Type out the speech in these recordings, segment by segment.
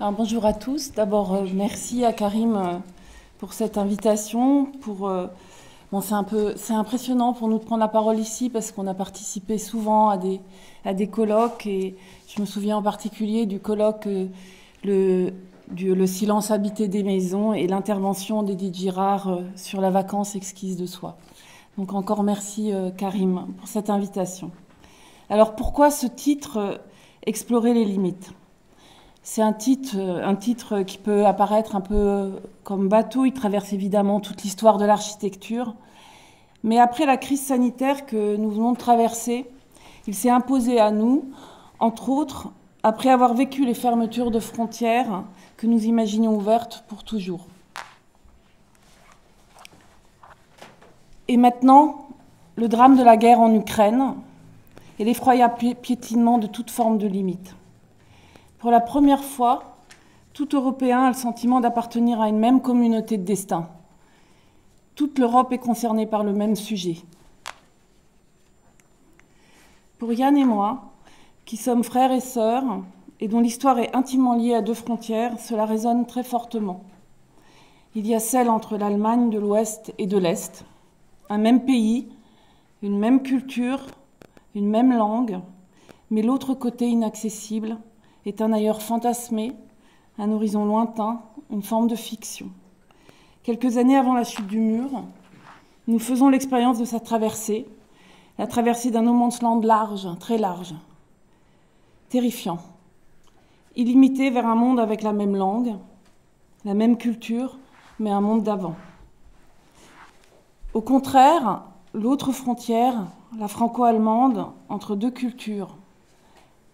Alors, bonjour à tous. D'abord, merci à Karim pour cette invitation. C'est impressionnant pour nous de prendre la parole ici parce qu'on a participé souvent à des colloques et je me souviens en particulier du colloque le silence habité des maisons et l'intervention d'Edith Girard sur la vacance exquise de soi. Donc encore merci Karim pour cette invitation. Alors pourquoi ce titre Explorer les limites ? C'est un titre qui peut apparaître un peu comme bateau. Il traverse évidemment toute l'histoire de l'architecture. Mais après la crise sanitaire que nous venons de traverser, il s'est imposé à nous, entre autres, après avoir vécu les fermetures de frontières que nous imaginions ouvertes pour toujours. Et maintenant, le drame de la guerre en Ukraine et l'effroyable piétinement de toute forme de limite. Pour la première fois, tout Européen a le sentiment d'appartenir à une même communauté de destin. Toute l'Europe est concernée par le même sujet. Pour Yann et moi, qui sommes frères et sœurs, et dont l'histoire est intimement liée à deux frontières, cela résonne très fortement. Il y a celle entre l'Allemagne de l'Ouest et de l'Est, un même pays, une même culture, une même langue, mais l'autre côté inaccessible est un ailleurs fantasmé, un horizon lointain, une forme de fiction. Quelques années avant la chute du mur, nous faisons l'expérience de sa traversée, la traversée d'un no man's land large, très large, terrifiant, illimité vers un monde avec la même langue, la même culture, mais un monde d'avant. Au contraire, l'autre frontière, la franco-allemande, entre deux cultures,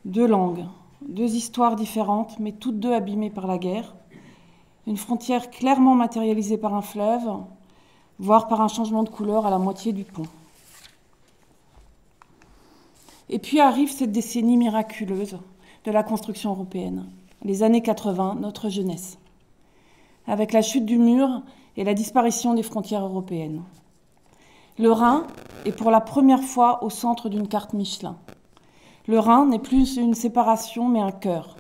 deux langues, deux histoires différentes, mais toutes deux abîmées par la guerre, une frontière clairement matérialisée par un fleuve, voire par un changement de couleur à la moitié du pont. Et puis arrive cette décennie miraculeuse de la construction européenne, les années 80, notre jeunesse, avec la chute du mur et la disparition des frontières européennes. Le Rhin est pour la première fois au centre d'une carte Michelin. Le Rhin n'est plus une séparation, mais un cœur,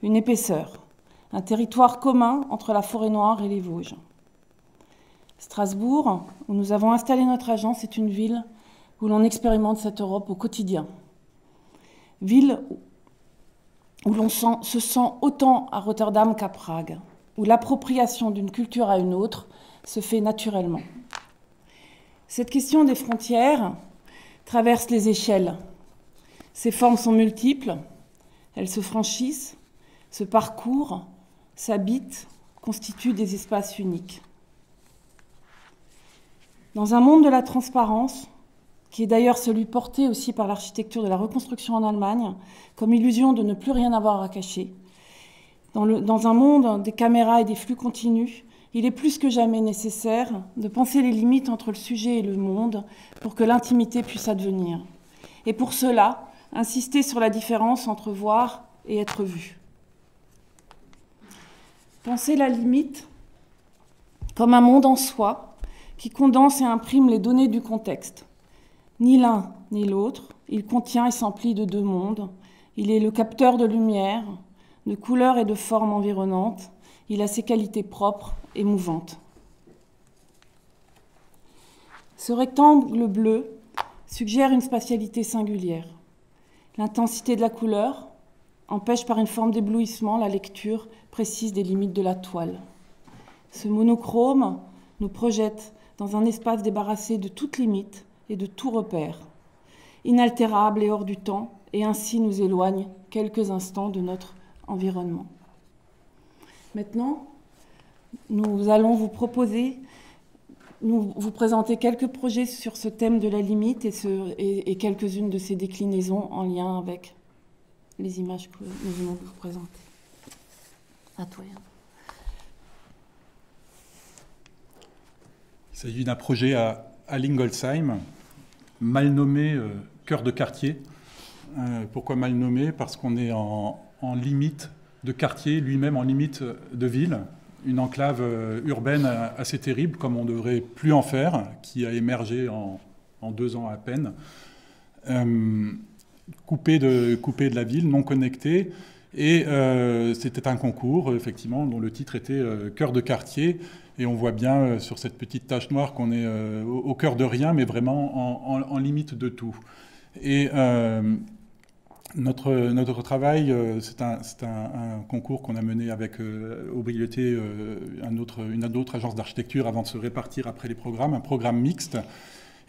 une épaisseur, un territoire commun entre la Forêt-Noire et les Vosges. Strasbourg, où nous avons installé notre agence, est une ville où l'on expérimente cette Europe au quotidien. Ville où l'on se sent autant à Rotterdam qu'à Prague, où l'appropriation d'une culture à une autre se fait naturellement. Cette question des frontières traverse les échelles. Ces formes sont multiples, elles se franchissent, se parcourent, s'habitent, constituent des espaces uniques. Dans un monde de la transparence, qui est d'ailleurs celui porté aussi par l'architecture de la reconstruction en Allemagne, comme illusion de ne plus rien avoir à cacher, dans un monde des caméras et des flux continus, il est plus que jamais nécessaire de penser les limites entre le sujet et le monde pour que l'intimité puisse advenir. Et pour cela, insister sur la différence entre voir et être vu. Penser la limite comme un monde en soi qui condense et imprime les données du contexte. Ni l'un ni l'autre, il contient et s'emplit de deux mondes. Il est le capteur de lumière, de couleurs et de formes environnantes. Il a ses qualités propres et mouvantes. Ce rectangle bleu suggère une spatialité singulière. L'intensité de la couleur empêche par une forme d'éblouissement la lecture précise des limites de la toile. Ce monochrome nous projette dans un espace débarrassé de toute limite et de tout repère, inaltérable et hors du temps, et ainsi nous éloigne quelques instants de notre environnement. Maintenant, nous allons vous présenter quelques projets sur ce thème de la limite et quelques-unes de ces déclinaisons en lien avec les images que nous venons de vous présenter. À toi, Yann. Il s'agit d'un projet à Lingolsheim, mal nommé cœur de quartier. Pourquoi mal nommé ? Parce qu'on est en limite de quartier, lui-même en limite de ville. Une enclave urbaine assez terrible, comme on ne devrait plus en faire, qui a émergé en 2 ans à peine, coupée de la ville, non connectée, Et c'était un concours, effectivement, dont le titre était Cœur de quartier. Et on voit bien sur cette petite tache noire qu'on est au cœur de rien, mais vraiment en limite de tout. Et notre travail, c'est un concours qu'on a mené avec Aubriauté, une autre agence d'architecture, avant de se répartir après les programmes, un programme mixte.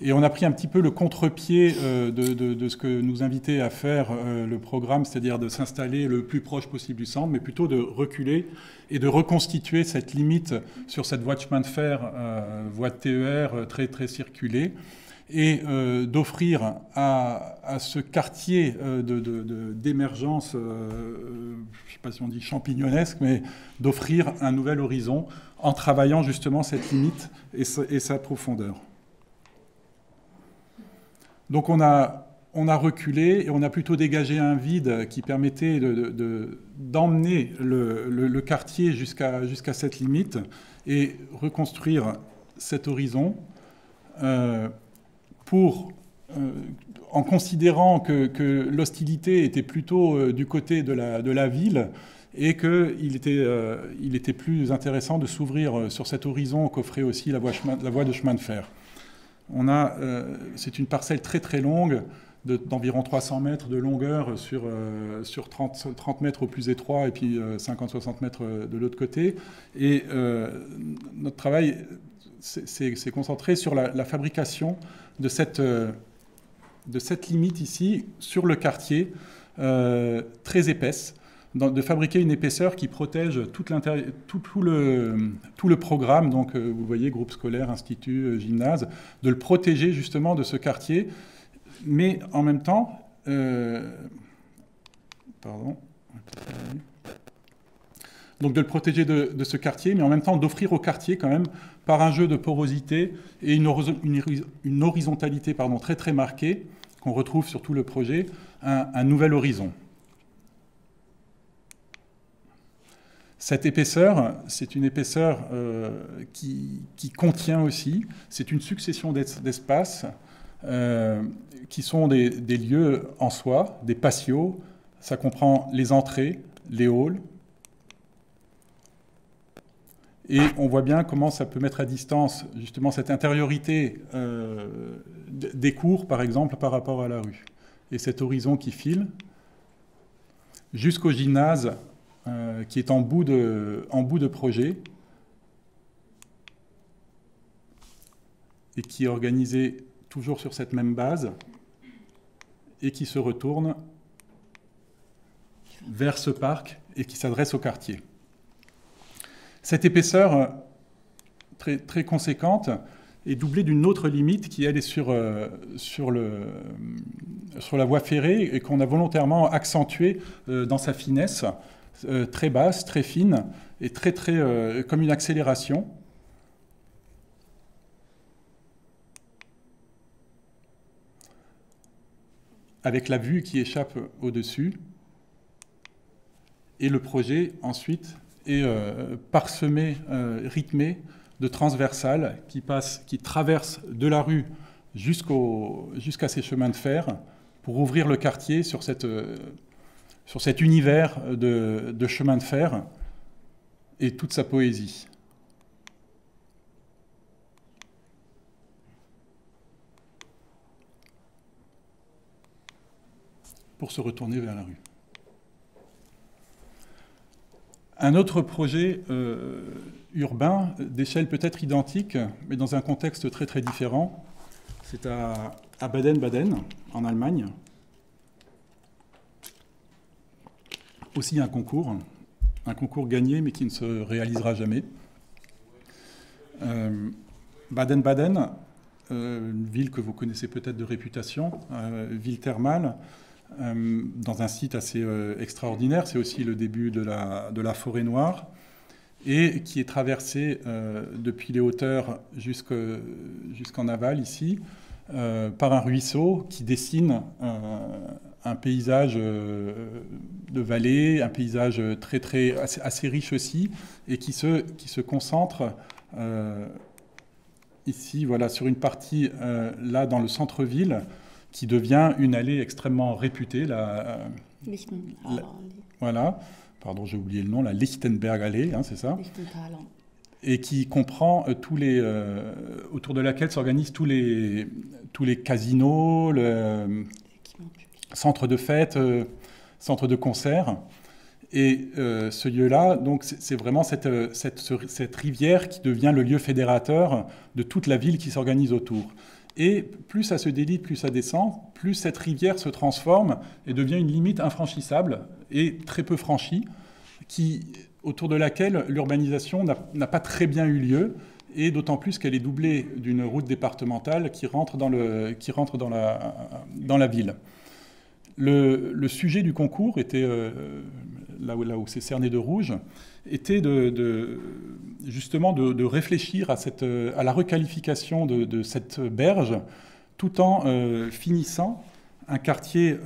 Et on a pris un petit peu le contre-pied de ce que nous invitait à faire le programme, c'est-à-dire de s'installer le plus proche possible du centre, mais plutôt de reculer et de reconstituer cette limite sur cette voie de chemin de fer, voie de TER très, très circulée, et d'offrir à ce quartier d'émergence, je ne sais pas si on dit champignonesque, mais d'offrir un nouvel horizon en travaillant justement cette limite et sa profondeur. Donc on a reculé et on a plutôt dégagé un vide qui permettait d'emmener le quartier jusqu'à cette limite et reconstruire cet horizon en considérant que l'hostilité était plutôt du côté de la ville et qu'il était plus intéressant de s'ouvrir sur cet horizon qu'offrait aussi la voie de chemin de fer. C'est une parcelle très très longue, d'environ 300 mètres de longueur sur 30 mètres au plus étroit et puis 50-60 mètres de l'autre côté. Et notre travail s'est concentré sur la fabrication de cette limite ici, sur le quartier, très épaisse, de fabriquer une épaisseur qui protège tout le programme, donc vous voyez, groupe scolaire, institut, gymnase, de le protéger justement de ce quartier, mais en même temps, donc de le protéger de ce quartier, mais en même temps d'offrir au quartier quand même, par un jeu de porosité et une horizontalité très très marquée, qu'on retrouve sur tout le projet, un nouvel horizon. Cette épaisseur, c'est une épaisseur qui contient aussi, c'est une succession d'espaces qui sont des lieux en soi, des patios. Ça comprend les entrées, les halls. Et on voit bien comment ça peut mettre à distance justement cette intériorité des cours, par exemple, par rapport à la rue. Et cet horizon qui file jusqu'au gymnase qui est en bout de projet et qui est organisé toujours sur cette même base et qui se retourne vers ce parc et qui s'adresse au quartier. Cette épaisseur très, très conséquente est doublée d'une autre limite qui, elle, est sur la voie ferrée et qu'on a volontairement accentuée dans sa finesse, très basse, très fine et très, très, comme une accélération. Avec la vue qui échappe au-dessus. Et le projet, ensuite, est parsemé, rythmé de transversales qui traversent de la rue jusqu'à ces chemins de fer pour ouvrir le quartier sur cet univers de chemins de fer et toute sa poésie. Pour se retourner vers la rue. Un autre projet urbain d'échelle peut-être identique, mais dans un contexte très très différent, c'est à Baden-Baden, en Allemagne. Aussi un concours gagné, mais qui ne se réalisera jamais. Baden-Baden, une ville que vous connaissez peut-être de réputation, ville thermale, dans un site assez extraordinaire. C'est aussi le début de la forêt noire et qui est traversée depuis les hauteurs jusqu'en aval ici par un ruisseau qui dessine un paysage de vallée, un paysage très, très, assez riche aussi et qui se concentre ici, voilà, sur une partie là dans le centre-ville qui devient une allée extrêmement réputée, Voilà, pardon, j'ai oublié le nom, la Lichtenbergallee, hein, c'est ça, Lichtental. et qui comprend autour de laquelle s'organisent tous les casinos, centres de fêtes, centres de concerts. Et ce lieu-là, donc, c'est vraiment cette rivière qui devient le lieu fédérateur de toute la ville qui s'organise autour. Et plus ça se délite, plus ça descend, plus cette rivière se transforme et devient une limite infranchissable et très peu franchie, autour de laquelle l'urbanisation n'a pas très bien eu lieu, et d'autant plus qu'elle est doublée d'une route départementale qui rentre dans la ville. Le sujet du concours était, là où c'est cerné de rouge, était justement de réfléchir à la requalification de cette berge, tout en finissant un quartier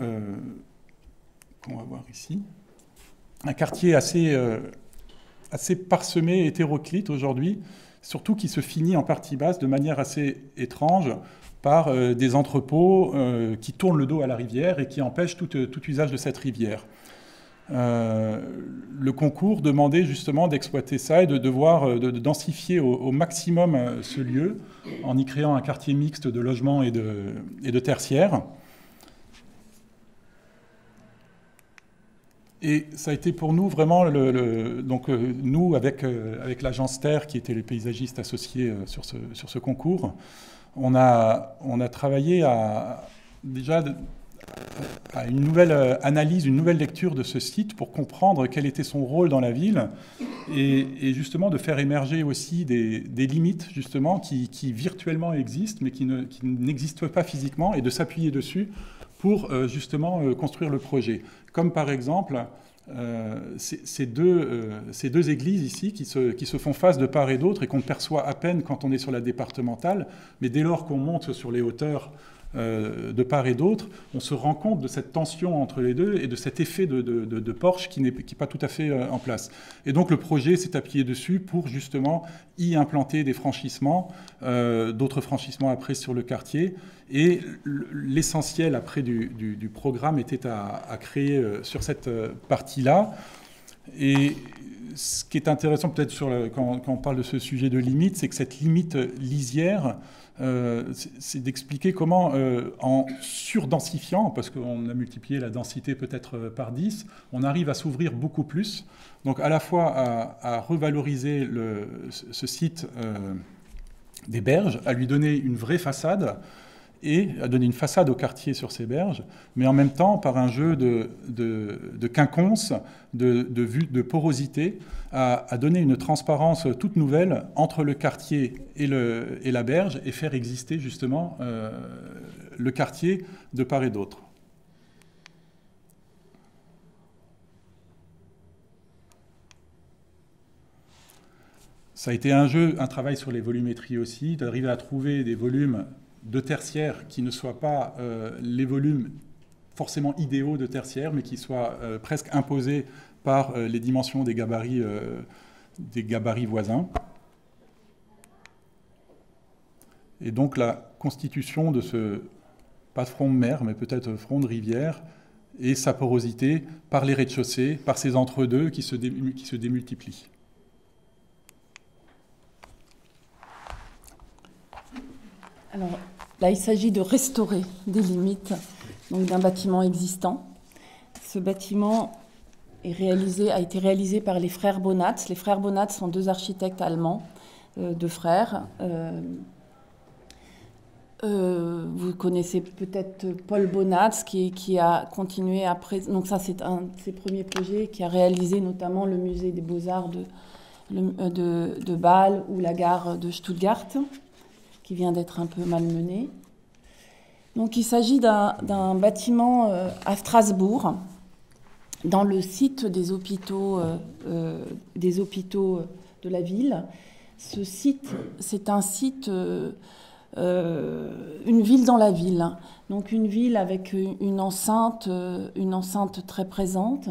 qu'on va voir ici, un quartier assez parsemé, hétéroclite aujourd'hui, surtout qui se finit en partie basse de manière assez étrange, par des entrepôts qui tournent le dos à la rivière et qui empêchent tout usage de cette rivière. Le concours demandait justement d'exploiter ça et de densifier au maximum ce lieu en y créant un quartier mixte de logements et de tertiaires. Et ça a été pour nous vraiment, donc nous avec l'agence Terre qui était les paysagistes associés sur ce concours, on a travaillé déjà à une nouvelle analyse, une nouvelle lecture de ce site pour comprendre quel était son rôle dans la ville et justement de faire émerger aussi des limites justement qui virtuellement existent mais qui n'existent pas physiquement et de s'appuyer dessus pour justement construire le projet. Comme par exemple ces deux églises ici qui se font face de part et d'autre et qu'on perçoit à peine quand on est sur la départementale, mais dès lors qu'on monte sur les hauteurs de part et d'autre, on se rend compte de cette tension entre les deux et de cet effet de porche qui n'est pas tout à fait en place. Et donc le projet s'est appuyé dessus pour justement y implanter des franchissements, d'autres franchissements après sur le quartier. Et l'essentiel après du programme était à créer sur cette partie-là. Et ce qui est intéressant peut-être quand on parle de ce sujet de limite, c'est que cette limite lisière, c'est d'expliquer comment, en surdensifiant, parce qu'on a multiplié la densité peut-être par 10, on arrive à s'ouvrir beaucoup plus. Donc à la fois à revaloriser ce site des berges, à lui donner une vraie façade, et à donner une façade au quartier sur ces berges, mais en même temps, par un jeu de quinconce, de porosité, à donner une transparence toute nouvelle entre le quartier et la berge, et faire exister justement le quartier de part et d'autre. Ça a été un travail sur les volumétries aussi, d'arriver à trouver des volumes de tertiaire qui ne soient pas les volumes forcément idéaux de tertiaire, mais qui soient presque imposés par les dimensions des gabarits voisins. Et donc la constitution de ce, pas de front de mer, mais peut-être front de rivière, et sa porosité par les rez-de-chaussée, par ces entre-deux qui se démultiplient. Alors là, il s'agit de restaurer des limites d'un bâtiment existant. Ce bâtiment a été réalisé par les frères Bonatz. Les frères Bonatz sont deux architectes allemands, deux frères. Vous connaissez peut-être Paul Bonatz qui a continué après. Donc ça, c'est un de ses premiers projets, qui a réalisé notamment le musée des Beaux-Arts de Bâle ou la gare de Stuttgart, qui vient d'être un peu malmené. Donc il s'agit d'un bâtiment à Strasbourg, dans le site des hôpitaux de la ville. Ce site, c'est un site, une ville dans la ville. Donc une ville avec une enceinte très présente.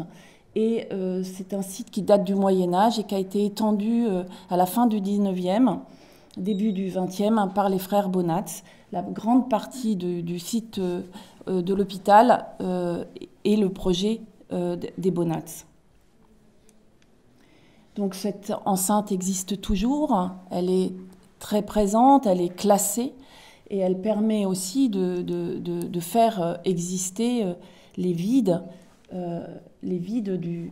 Et c'est un site qui date du Moyen-Âge et qui a été étendu à la fin du 19e, début du 20e, par les frères Bonatz. La grande partie du site de l'hôpital et le projet des Bonats. Donc cette enceinte existe toujours, elle est très présente, elle est classée et elle permet aussi de faire exister les vides de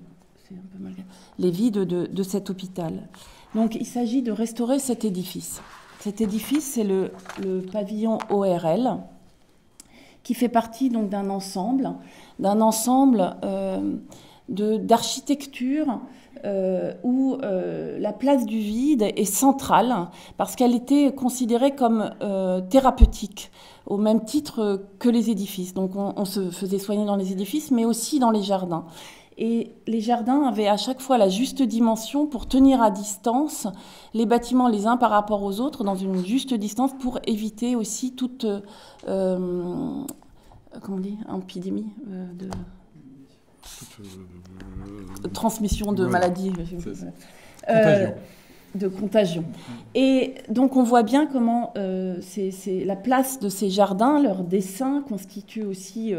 cet hôpital. Donc il s'agit de restaurer cet édifice. Cet édifice, c'est le pavillon ORL, qui fait partie donc d'un ensemble d'architecture où la place du vide est centrale parce qu'elle était considérée comme thérapeutique, au même titre que les édifices. Donc on se faisait soigner dans les édifices, mais aussi dans les jardins. Et les jardins avaient à chaque fois la juste dimension pour tenir à distance les bâtiments les uns par rapport aux autres, dans une juste distance, pour éviter aussi toute comment on dit, épidémie de transmission de maladies. Contagion. De contagion. Et donc on voit bien comment la place de ces jardins, leurs dessins constituent aussi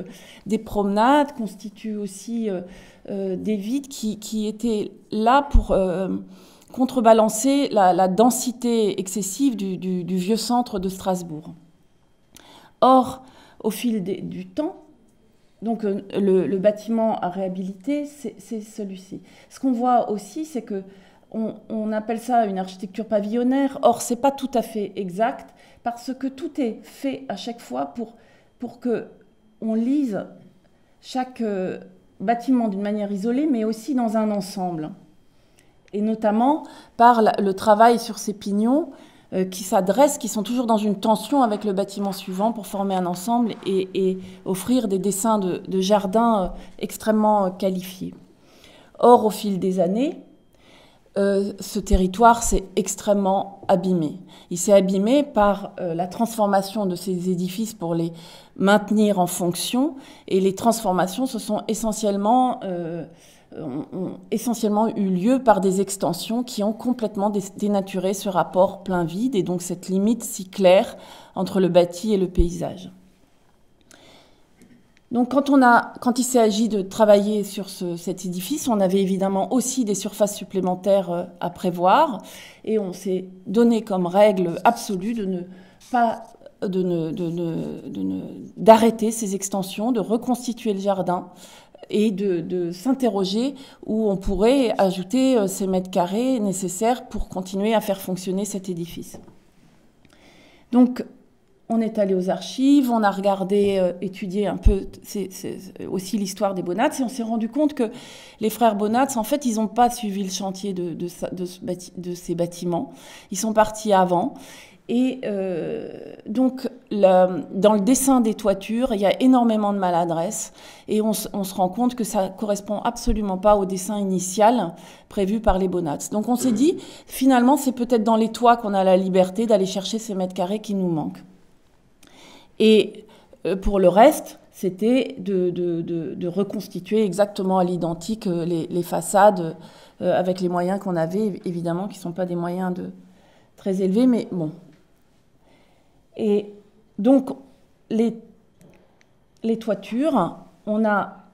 des promenades, constituent aussi des vides qui étaient là pour contrebalancer la densité excessive du vieux centre de Strasbourg. Or, au fil du temps, donc le bâtiment à réhabiliter, c'est celui-ci. Ce qu'on voit aussi, c'est que on appelle ça une architecture pavillonnaire. Or, c'est pas tout à fait exact parce que tout est fait à chaque fois pour que on lise chaque bâtiment d'une manière isolée, mais aussi dans un ensemble. Et notamment par le travail sur ces pignons qui s'adressent, qui sont toujours dans une tension avec le bâtiment suivant pour former un ensemble et offrir des dessins de jardins extrêmement qualifiés. Or, au fil des années, ce territoire s'est extrêmement abîmé. Il s'est abîmé par la transformation de ces édifices pour les maintenir en fonction, et les transformations ont essentiellement eu lieu par des extensions qui ont complètement dénaturé ce rapport plein-vide et donc cette limite si claire entre le bâti et le paysage. Donc quand il s'agit de travailler sur cet édifice, on avait évidemment aussi des surfaces supplémentaires à prévoir et on s'est donné comme règle absolue d'arrêter ces extensions, de reconstituer le jardin et de s'interroger où on pourrait ajouter ces mètres carrés nécessaires pour continuer à faire fonctionner cet édifice. Donc, on est allé aux archives, on a regardé, étudié un peu aussi l'histoire des Bonats, et on s'est rendu compte que les frères Bonats, en fait, ils n'ont pas suivi le chantier de ces bâtiments. Ils sont partis avant. Et donc, dans le dessin des toitures, il y a énormément de maladresse. Et on se rend compte que ça ne correspond absolument pas au dessin initial prévu par les Bonats. Donc, on s'est dit, finalement, c'est peut-être dans les toits qu'on a la liberté d'aller chercher ces mètres carrés qui nous manquent. Et pour le reste, c'était de reconstituer exactement à l'identique les façades avec les moyens qu'on avait, évidemment, qui ne sont pas des moyens très élevés, mais bon. Et donc, les toitures, on a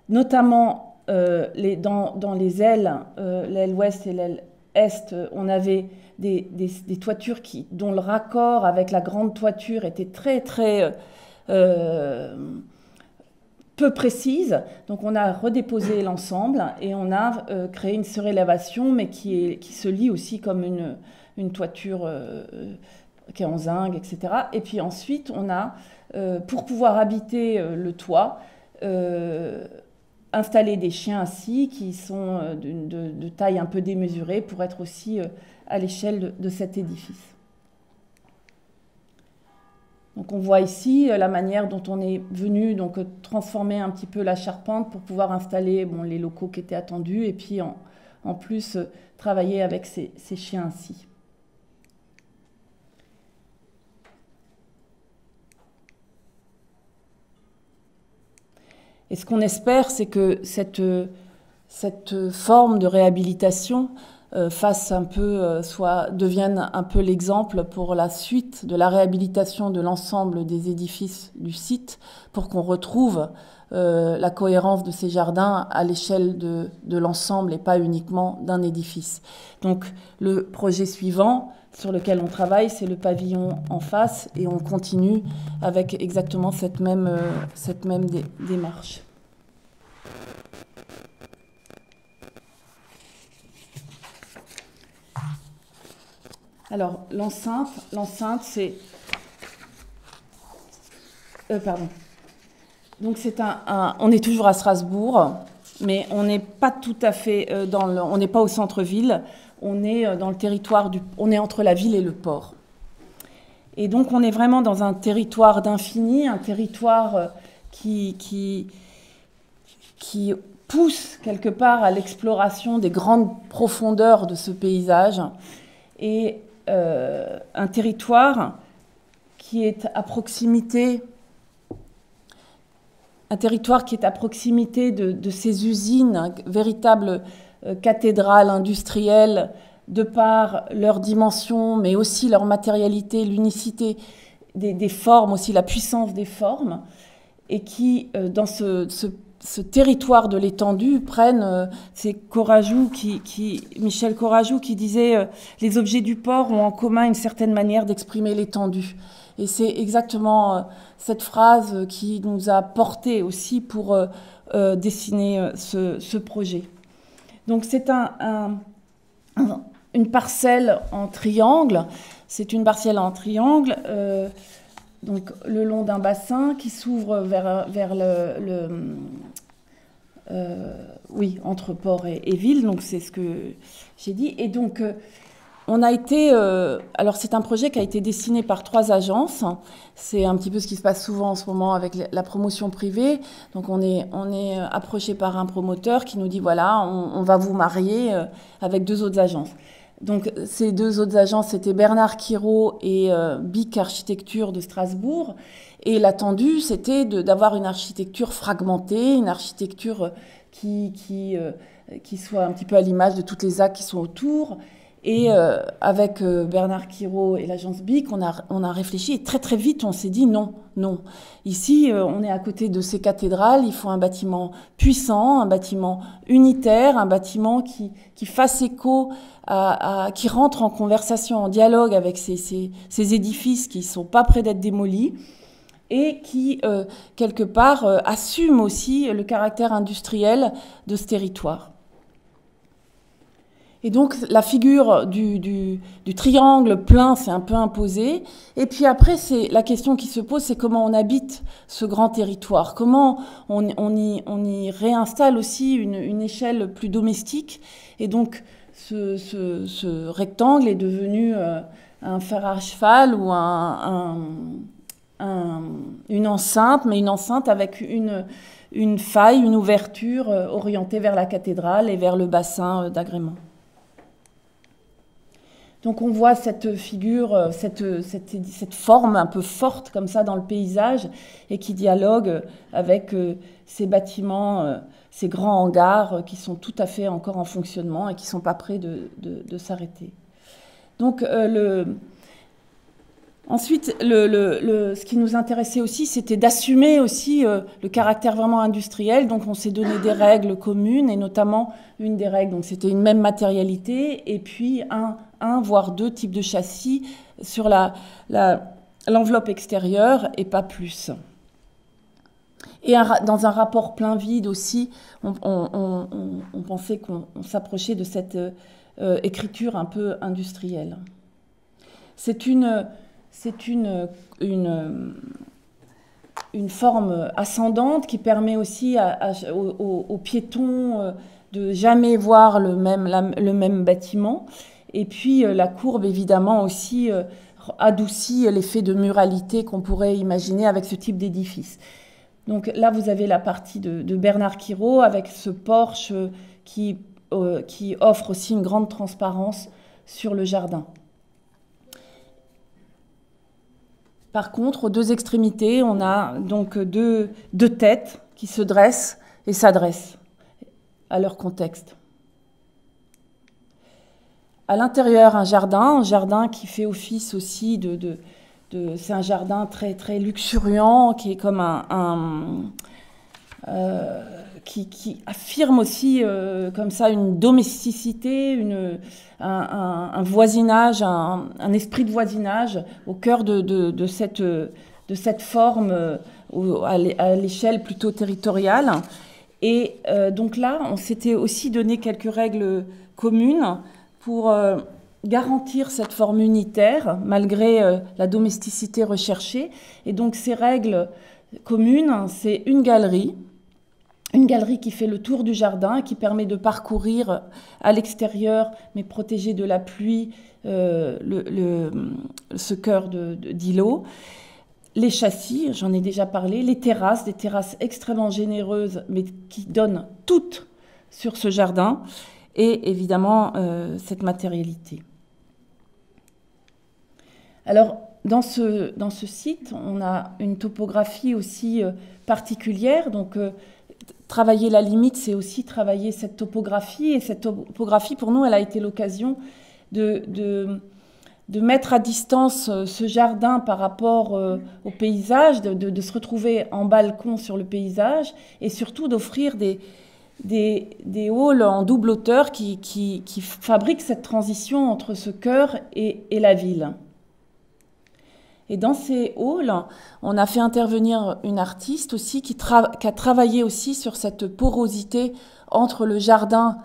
notamment dans les ailes, l'aile ouest et l'aile est, on avait des toitures dont le raccord avec la grande toiture était très, très peu précise. Donc on a redéposé l'ensemble et on a créé une surélévation, mais qui se lit aussi comme une toiture qui est en zinc, etc. Et puis ensuite, on a, pour pouvoir habiter le toit, installé des chiens assis qui sont de taille un peu démesurée pour être aussi à l'échelle de cet édifice. Donc on voit ici la manière dont on est venu donc, transformer un petit peu la charpente pour pouvoir installer les locaux qui étaient attendus et puis en plus travailler avec ces chiens assis. Et ce qu'on espère, c'est que cette forme de réhabilitation deviennent un peu l'exemple pour la suite de la réhabilitation de l'ensemble des édifices du site, pour qu'on retrouve la cohérence de ces jardins à l'échelle de l'ensemble et pas uniquement d'un édifice. Donc le projet suivant sur lequel on travaille, c'est le pavillon en face, et on continue avec exactement cette même démarche. Alors, l'enceinte, c'est... pardon. Donc, on est toujours à Strasbourg, mais on n'est pas tout à fait on n'est pas au centre-ville, on est dans le territoire on est entre la ville et le port. Et donc, on est vraiment dans un territoire d'infini, un territoire qui pousse quelque part à l'exploration des grandes profondeurs de ce paysage, et un territoire qui est à proximité de ces usines, véritables cathédrales industrielles, de par leur dimension, mais aussi leur matérialité, l'unicité des formes, aussi la puissance des formes, et qui, dans ce territoire de l'étendue, prennent, c'est Michel Courajou qui disait les objets du port ont en commun une certaine manière d'exprimer l'étendue. Et c'est exactement cette phrase qui nous a porté aussi pour dessiner ce projet. Donc c'est une parcelle en triangle. C'est une parcelle en triangle, donc le long d'un bassin qui s'ouvre vers entre port et ville. Donc c'est ce que j'ai dit. Et donc on a été... alors c'est un projet qui a été dessiné par 3 agences. C'est un petit peu ce qui se passe souvent en ce moment avec la promotion privée. Donc on est approché par un promoteur qui nous dit voilà, on va vous marier avec 2 autres agences. Donc ces 2 autres agences, c'était Bernard Quirault et BIC Architecture de Strasbourg. Et l'attendu, c'était d'avoir une architecture fragmentée, une architecture qui soit un petit peu à l'image de toutes les actes qui sont autour. Et avec Bernard Quirault et l'agence BIC, on a réfléchi, et très très vite on s'est dit non. Ici, on est à côté de ces cathédrales, il faut un bâtiment puissant, un bâtiment unitaire, un bâtiment qui fasse écho, qui rentre en conversation, en dialogue avec ces édifices qui ne sont pas près d'être démolis, et qui, quelque part, assume aussi le caractère industriel de ce territoire. Et donc, la figure du triangle plein s'est un peu imposée. Et puis après, la question qui se pose, c'est comment on habite ce grand territoire. Comment on y réinstalle aussi une échelle plus domestique. Et donc, ce rectangle est devenu un fer à cheval ou une enceinte, mais une enceinte avec une faille, une ouverture orientée vers la cathédrale et vers le bassin d'agrément. Donc on voit cette figure, cette forme un peu forte comme ça dans le paysage, et qui dialogue avec ces bâtiments, ces grands hangars qui sont tout à fait encore en fonctionnement et qui ne sont pas prêts de s'arrêter. Donc ensuite, ce qui nous intéressait aussi, c'était d'assumer aussi le caractère vraiment industriel. Donc on s'est donné des règles communes, et notamment une des règles, donc c'était une même matérialité, et puis un voire 2 types de châssis sur l'enveloppe extérieure, et pas plus. Et dans un rapport plein vide aussi, on pensait qu'on s'approchait de cette écriture un peu industrielle. C'est une forme ascendante qui permet aussi aux piétons de jamais voir le même bâtiment. Et puis la courbe, évidemment, aussi adoucit l'effet de muralité qu'on pourrait imaginer avec ce type d'édifice. Donc là, vous avez la partie de Bernard Quirault avec ce porche qui offre aussi une grande transparence sur le jardin. Par contre, aux 2 extrémités, on a donc deux têtes qui se dressent et s'adressent à leur contexte. À l'intérieur, un jardin qui fait office aussi c'est un jardin très, très luxuriant, qui est comme qui affirme aussi comme ça une domesticité, un voisinage, un esprit de voisinage au cœur de cette forme à l'échelle plutôt territoriale. Et donc là, on s'était aussi donné quelques règles communes pour garantir cette forme unitaire malgré la domesticité recherchée. Et donc ces règles communes, c'est une galerie qui fait le tour du jardin, qui permet de parcourir à l'extérieur, mais protégé de la pluie, ce cœur d'îlot. Les châssis, j'en ai déjà parlé, les terrasses, des terrasses extrêmement généreuses, mais qui donnent toutes sur ce jardin, et évidemment cette matérialité. Alors, dans ce site, on a une topographie aussi particulière, donc travailler la limite, c'est aussi travailler cette topographie, et cette topographie, pour nous, elle a été l'occasion de mettre à distance ce jardin par rapport au paysage, de se retrouver en balcon sur le paysage, et surtout d'offrir des halls en double hauteur qui fabriquent cette transition entre ce cœur et la ville. Et dans ces halls, on a fait intervenir une artiste aussi qui a travaillé aussi sur cette porosité entre le jardin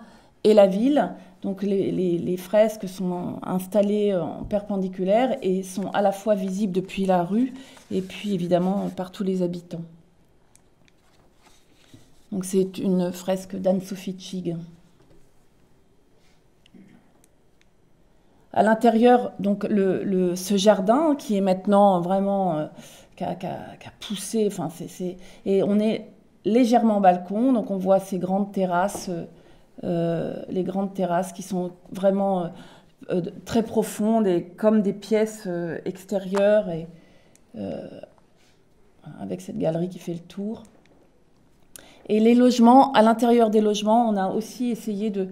et la ville. Donc les fresques sont installées en perpendiculaire et sont à la fois visibles depuis la rue et puis évidemment par tous les habitants. Donc c'est une fresque d'Anne-Sophie Tschig. À l'intérieur, donc ce jardin qui est maintenant vraiment qui a poussé, enfin et on est légèrement en balcon, donc on voit ces grandes terrasses, les grandes terrasses qui sont vraiment très profondes et comme des pièces extérieures et avec cette galerie qui fait le tour. Et les logements, à l'intérieur des logements, on a aussi essayé de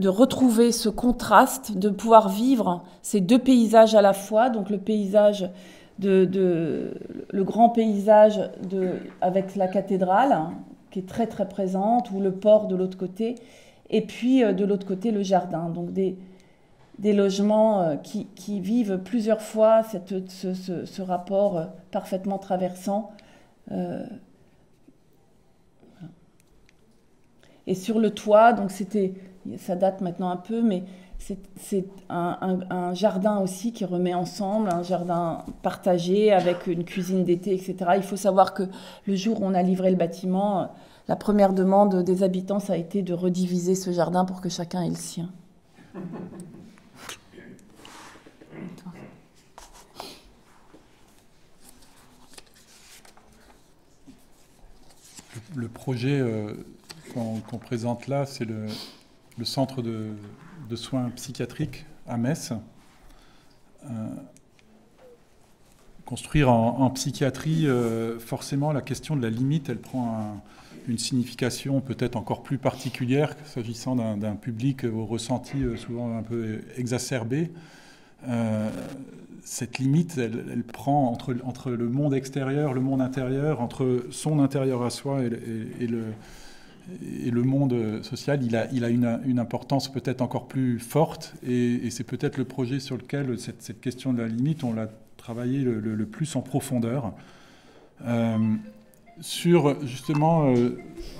retrouver ce contraste, de pouvoir vivre ces deux paysages à la fois, donc le paysage le grand paysage avec la cathédrale, hein, qui est très très présente, ou le port de l'autre côté, et puis de l'autre côté le jardin. Donc des logements qui vivent plusieurs fois ce rapport parfaitement traversant. Et sur le toit, donc ça date maintenant un peu, mais c'est un jardin aussi qui remet ensemble, un jardin partagé avec une cuisine d'été, etc. Il faut savoir que le jour où on a livré le bâtiment, la première demande des habitants, ça a été de rediviser ce jardin pour que chacun ait le sien. Le projet qu'on présente là, c'est le centre de soins psychiatriques à Metz. Construire en psychiatrie, forcément, la question de la limite, elle prend une signification peut-être encore plus particulière, s'agissant d'un public au ressenti souvent un peu exacerbé. Cette limite, elle prend entre le monde extérieur, le monde intérieur, entre son intérieur à soi et le monde social, il a une importance peut-être encore plus forte, et c'est peut-être le projet sur lequel cette question de la limite, on l'a travaillé le plus en profondeur. Sur, justement,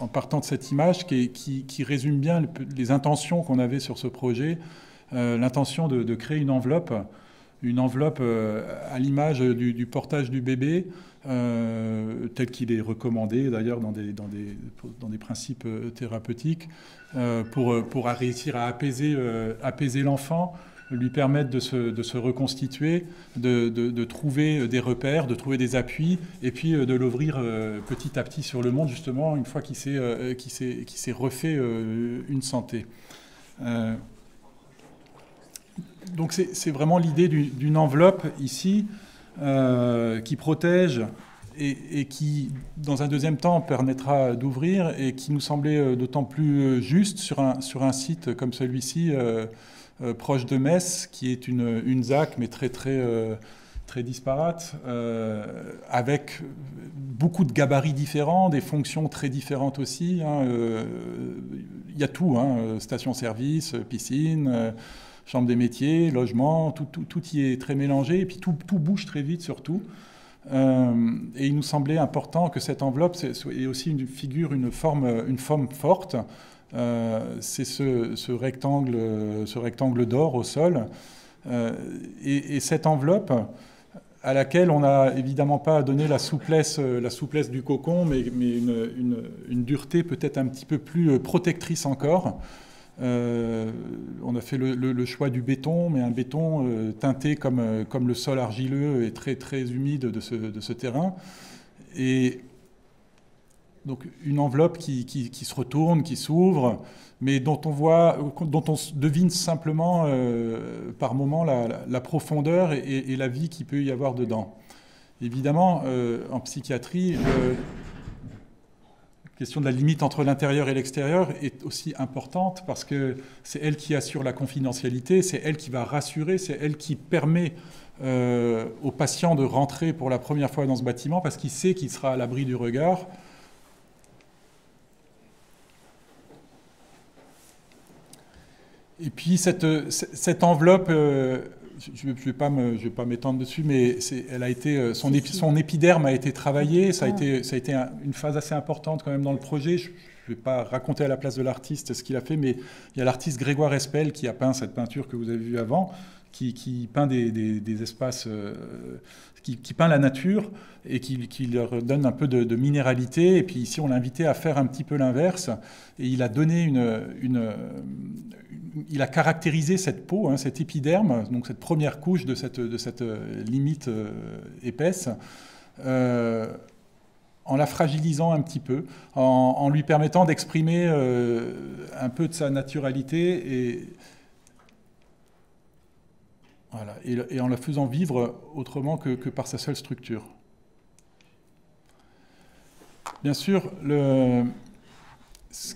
en partant de cette image qui résume bien les intentions qu'on avait sur ce projet, l'intention de créer une enveloppe à l'image du portage du bébé, tel qu'il est recommandé d'ailleurs dans des principes thérapeutiques, pour réussir à apaiser l'enfant, lui permettre de se reconstituer, de trouver des repères, de trouver des appuis, et puis de l'ouvrir petit à petit sur le monde, justement, une fois qu'il s'est refait une santé. Donc c'est vraiment l'idée d'une enveloppe ici qui protège et qui, dans un deuxième temps, permettra d'ouvrir, et qui nous semblait d'autant plus juste sur un site comme celui-ci, proche de Metz, qui est une ZAC, mais très disparate, avec beaucoup de gabarits différents, des fonctions très différentes aussi. Il y a tout, station-service, piscine, chambre des métiers, logement, tout y est très mélangé, et puis tout bouge très vite surtout. Et il nous semblait important que cette enveloppe ait aussi une forme forte. C'est ce rectangle d'or au sol. Et cette enveloppe, à laquelle on n'a évidemment pas donné la souplesse du cocon, mais une dureté peut-être un petit peu plus protectrice encore. On a fait le choix du béton, mais un béton teinté comme le sol argileux et très, très humide de ce terrain. Et donc une enveloppe qui se retourne, qui s'ouvre, mais dont on devine simplement par moments la profondeur et la vie qu'il peut y avoir dedans. Évidemment, en psychiatrie, la question de la limite entre l'intérieur et l'extérieur est aussi importante parce que c'est elle qui assure la confidentialité, c'est elle qui va rassurer, c'est elle qui permet au patient de rentrer pour la première fois dans ce bâtiment parce qu'il sait qu'il sera à l'abri du regard. Et puis cette enveloppe, je ne vais pas m'étendre dessus, mais elle a été, son épiderme a été travaillé, ça a été une phase assez importante quand même dans le projet. Je ne vais pas raconter à la place de l'artiste ce qu'il a fait, mais il y a l'artiste Grégoire Espel qui a peint cette peinture que vous avez vue avant, qui peint des espaces, qui peint la nature et qui leur donne un peu de minéralité. Et puis ici, on l'a invité à faire un petit peu l'inverse. Et il a donné il a caractérisé cette peau, cet épiderme, donc cette première couche de cette limite épaisse, en la fragilisant un petit peu, en lui permettant d'exprimer un peu de sa naturalité et en la faisant vivre autrement que par sa seule structure. Bien sûr, ce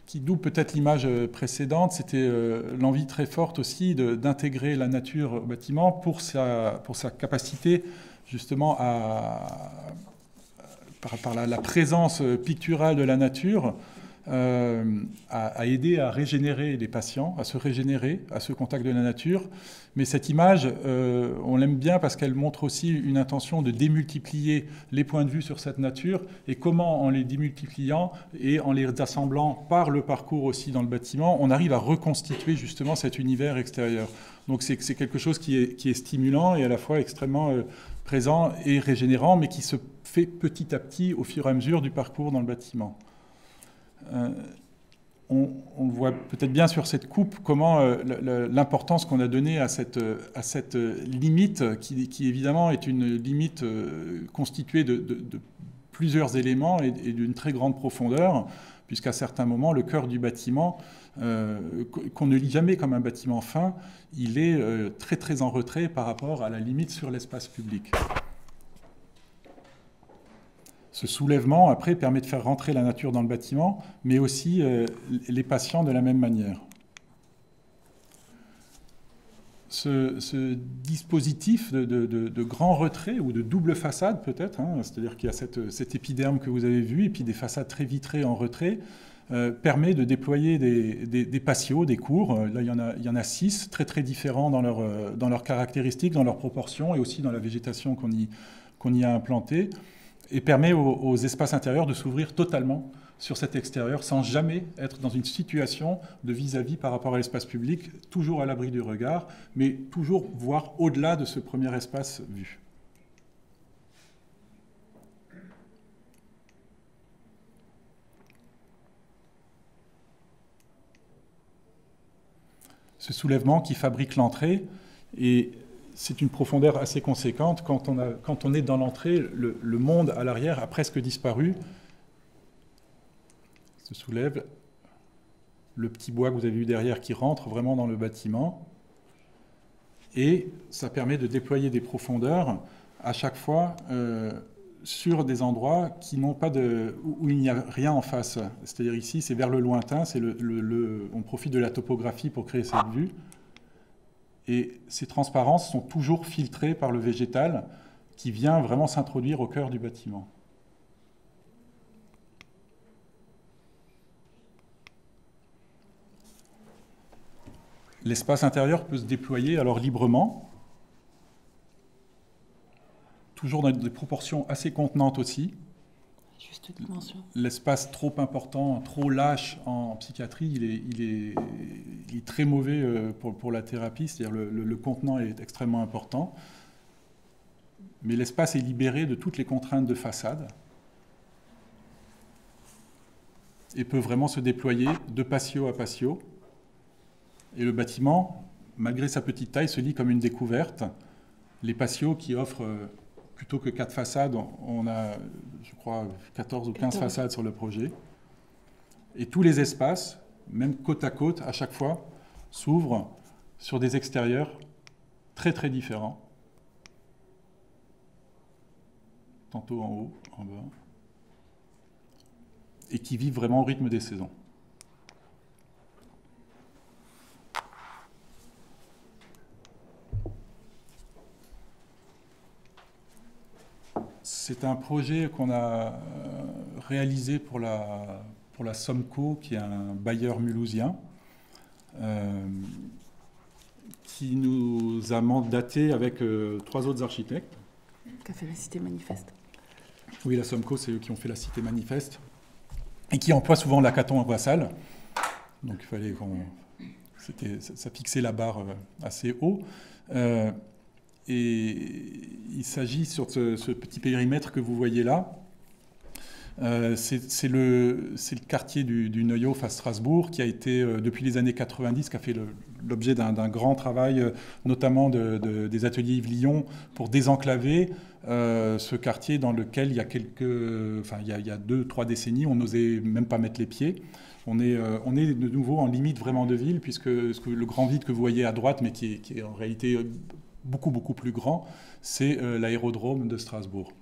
qui double peut-être l'image précédente, c'était l'envie très forte aussi d'intégrer la nature au bâtiment pour sa capacité justement par la présence picturale de la nature, à aider à régénérer les patients, à se régénérer à ce contact de la nature. Mais cette image, on l'aime bien parce qu'elle montre aussi une intention de démultiplier les points de vue sur cette nature et comment, en les démultipliant et en les assemblant par le parcours aussi dans le bâtiment, on arrive à reconstituer justement cet univers extérieur. Donc c'est quelque chose qui est stimulant et à la fois extrêmement présent et régénérant, mais qui se fait petit à petit au fur et à mesure du parcours dans le bâtiment. On voit peut-être bien sur cette coupe comment l'importance qu'on a donnée à cette limite, qui évidemment est une limite constituée de plusieurs éléments et d'une très grande profondeur, puisqu'à certains moments, le cœur du bâtiment, qu'on ne lit jamais comme un bâtiment fin, il est très très en retrait par rapport à la limite sur l'espace public. Ce soulèvement, après, permet de faire rentrer la nature dans le bâtiment, mais aussi les patients de la même manière. Ce dispositif de grand retrait, ou de double façade peut-être, c'est-à-dire qu'il y a cet épiderme que vous avez vu, et puis des façades très vitrées en retrait, permet de déployer des patios, des cours. Là, il y en a 6, très très différents dans leurs caractéristiques, dans leurs proportions, et aussi dans la végétation qu'on y a implantée, et permet aux espaces intérieurs de s'ouvrir totalement sur cet extérieur sans jamais être dans une situation de vis-à-vis par rapport à l'espace public, toujours à l'abri du regard, mais toujours voir au-delà de ce premier espace vu. Ce soulèvement qui fabrique l'entrée, et c'est une profondeur assez conséquente. Quand on est dans l'entrée, le monde à l'arrière a presque disparu. Se soulève le petit bois que vous avez vu derrière qui rentre vraiment dans le bâtiment. Et ça permet de déployer des profondeurs à chaque fois sur des endroits qui n'ont pas où il n'y a rien en face. C'est-à-dire ici, c'est vers le lointain, on profite de la topographie pour créer cette vue. Et ces transparences sont toujours filtrées par le végétal qui vient vraiment s'introduire au cœur du bâtiment. L'espace intérieur peut se déployer alors librement, toujours dans des proportions assez contenantes aussi. Juste dimension. L'espace trop important, trop lâche en psychiatrie, il est très mauvais pour la thérapie, c'est-à-dire le contenant est extrêmement important. Mais l'espace est libéré de toutes les contraintes de façade et peut vraiment se déployer de patio à patio. Et le bâtiment, malgré sa petite taille, se lit comme une découverte. Les patios qui offrent, plutôt que 4 façades, on a, je crois, 14 ou 15 façades sur le projet. Et tous les espaces, même côte à côte, à chaque fois, s'ouvrent sur des extérieurs très très différents. Tantôt en haut, en bas. Et qui vivent vraiment au rythme des saisons. C'est un projet qu'on a réalisé pour la Somco, qui est un bailleur mulhousien, qui nous a mandaté avec 3 autres architectes. Qui a fait la Cité Manifeste. Oui, la Somco, c'est eux qui ont fait la Cité Manifeste, et qui emploient souvent l'hackathon en salle. Donc il fallait ça fixait la barre assez haut. Et il s'agit sur ce petit périmètre que vous voyez là. C'est le quartier du Neuhof à Strasbourg qui a été, depuis les années 90, qui a fait l'objet d'un grand travail, notamment des ateliers Yves Lyon, pour désenclaver ce quartier dans lequel il y a il y a 2-3 décennies, on n'osait même pas mettre les pieds. On est de nouveau en limite vraiment de ville, puisque le grand vide que vous voyez à droite, mais qui est en réalité beaucoup, beaucoup plus grand, c'est l'aérodrome de Strasbourg.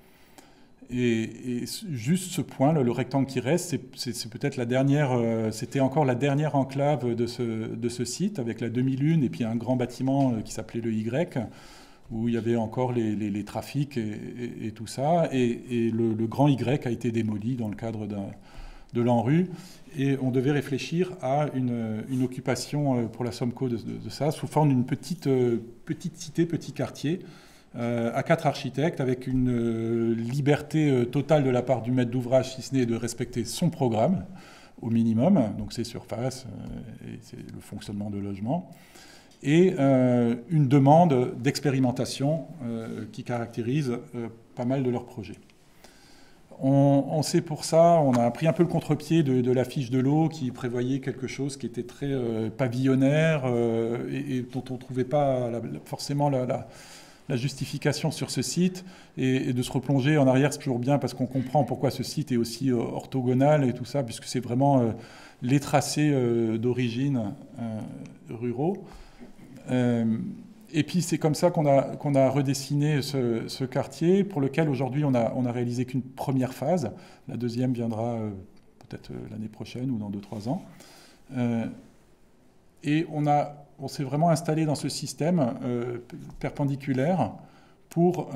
Et juste ce point, le rectangle qui reste, c'est peut-être la dernière, c'était encore la dernière enclave de ce site, avec la demi-lune et puis un grand bâtiment qui s'appelait le Y, où il y avait encore les trafics et tout ça. Et le grand Y a été démoli dans le cadre de l'ANRU. Et on devait réfléchir à une occupation pour la Somco de ça, sous forme d'une petite cité, petit quartier, à 4 architectes, avec une liberté totale de la part du maître d'ouvrage, si ce n'est de respecter son programme, au minimum, donc ses surfaces et c'est le fonctionnement de logement, et une demande d'expérimentation qui caractérise pas mal de leurs projets. On sait pour ça, on a pris un peu le contre-pied de la fiche de l'eau qui prévoyait quelque chose qui était très pavillonnaire et dont on ne trouvait pas forcément la justification sur ce site, et de se replonger en arrière, c'est toujours bien parce qu'on comprend pourquoi ce site est aussi orthogonal et tout ça, puisque c'est vraiment les tracés d'origine ruraux. Et puis c'est comme ça qu'on a redessiné ce quartier, pour lequel aujourd'hui on a réalisé qu'une première phase. La deuxième viendra peut-être l'année prochaine ou dans 2-3 ans. Et on s'est vraiment installé dans ce système perpendiculaire pour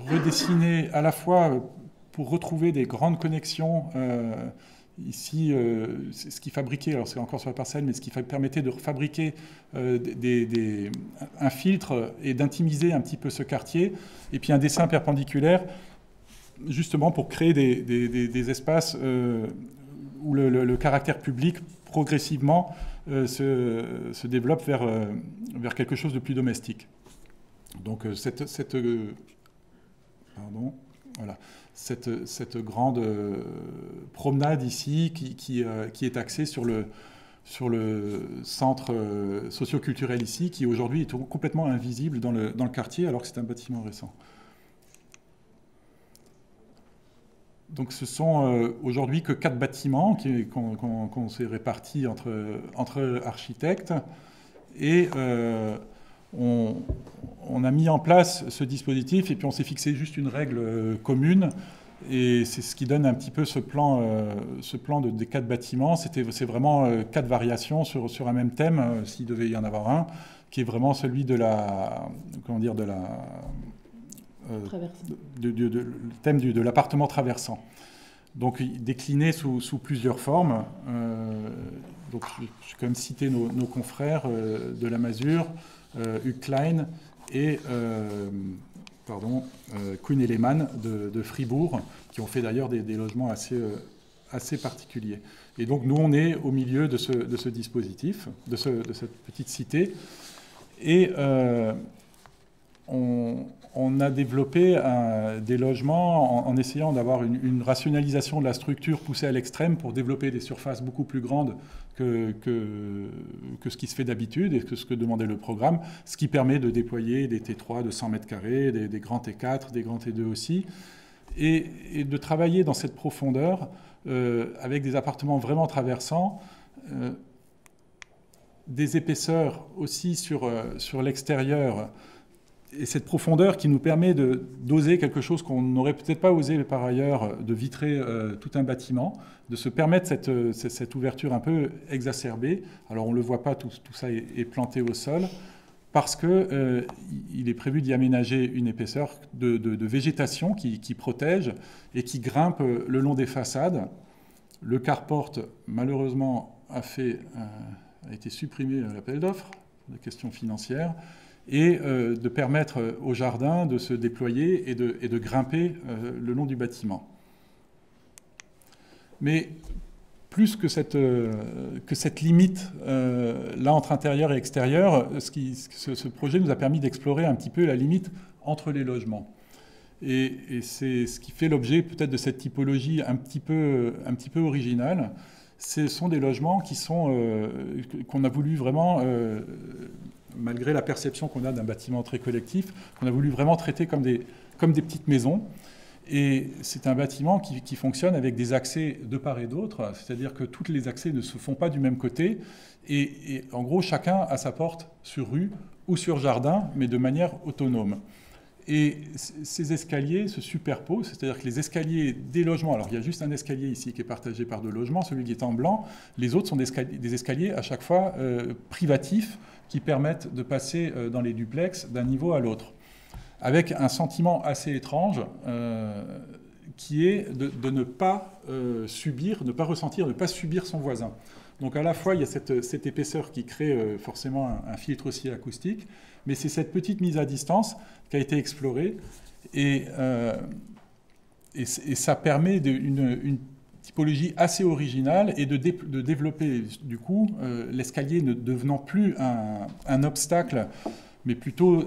redessiner à la fois, pour retrouver des grandes connexions. Ici, c'est ce qui fabriquait, alors c'est encore sur la parcelle, mais ce qui permettait de fabriquer un filtre et d'intimiser un petit peu ce quartier, et puis un dessin perpendiculaire, justement pour créer des espaces où le caractère public, progressivement, se développe vers quelque chose de plus domestique. Donc cette grande promenade ici qui est axée sur le centre socioculturel ici, qui aujourd'hui est complètement invisible dans le quartier alors que c'est un bâtiment récent. Donc ce sont aujourd'hui que 4 bâtiments qu'on s'est répartis entre architectes, et on a mis en place ce dispositif, et puis on s'est fixé juste une règle commune, Et c'est ce qui donne un petit peu ce plan des 4 bâtiments. C'est vraiment 4 variations sur un même thème, s'il devait y en avoir un, qui est vraiment celui de la... Comment dire, de la... le thème de l'appartement traversant. Donc décliné sous plusieurs formes. Donc je vais quand même citer nos confrères de la Masure, Hugues Klein et Kuhn et Lehmann de Fribourg, qui ont fait d'ailleurs des logements assez particuliers. Et donc nous, on est au milieu de ce dispositif, de cette petite cité. Et on a développé des logements en essayant d'avoir une rationalisation de la structure poussée à l'extrême pour développer des surfaces beaucoup plus grandes que ce qui se fait d'habitude et que ce que demandait le programme, ce qui permet de déployer des T3 de 100 mètres carrés, des grands T4, des grands T2 aussi, et de travailler dans cette profondeur avec des appartements vraiment traversants, des épaisseurs aussi sur l'extérieur, et cette profondeur qui nous permet d'oser quelque chose qu'on n'aurait peut-être pas osé par ailleurs, de vitrer tout un bâtiment, de se permettre cette ouverture un peu exacerbée. Alors on ne le voit pas, tout ça est planté au sol, parce qu'il est prévu d'y aménager une épaisseur de végétation qui protège et qui grimpe le long des façades. Le carport, malheureusement, a été supprimé à l'appel d'offres, pour des questions financières, et de permettre au jardin de se déployer et de grimper le long du bâtiment. Mais plus que cette limite là entre intérieur et extérieur, ce projet nous a permis d'explorer un petit peu la limite entre les logements. Et c'est ce qui fait l'objet peut-être de cette typologie un petit peu originale. Ce sont des logements qu'on a voulu vraiment, malgré la perception qu'on a d'un bâtiment très collectif, qu'on a voulu vraiment traiter comme des petites maisons. Et c'est un bâtiment qui fonctionne avec des accès de part et d'autre, c'est-à-dire que tous les accès ne se font pas du même côté. Et en gros, chacun a sa porte sur rue ou sur jardin, mais de manière autonome. Et ces escaliers se superposent, c'est-à-dire que les escaliers des logements, alors il y a juste un escalier ici qui est partagé par 2 logements, celui qui est en blanc, les autres sont des escaliers à chaque fois privatifs qui permettent de passer dans les duplex d'un niveau à l'autre, avec un sentiment assez étrange qui est de ne pas subir, ne pas ressentir, ne pas subir son voisin. Donc à la fois, il y a cette épaisseur qui crée forcément un filtre aussi acoustique, mais c'est cette petite mise à distance qui a été explorée, et ça permet une typologie assez originale et de développer du coup l'escalier ne devenant plus un obstacle, mais plutôt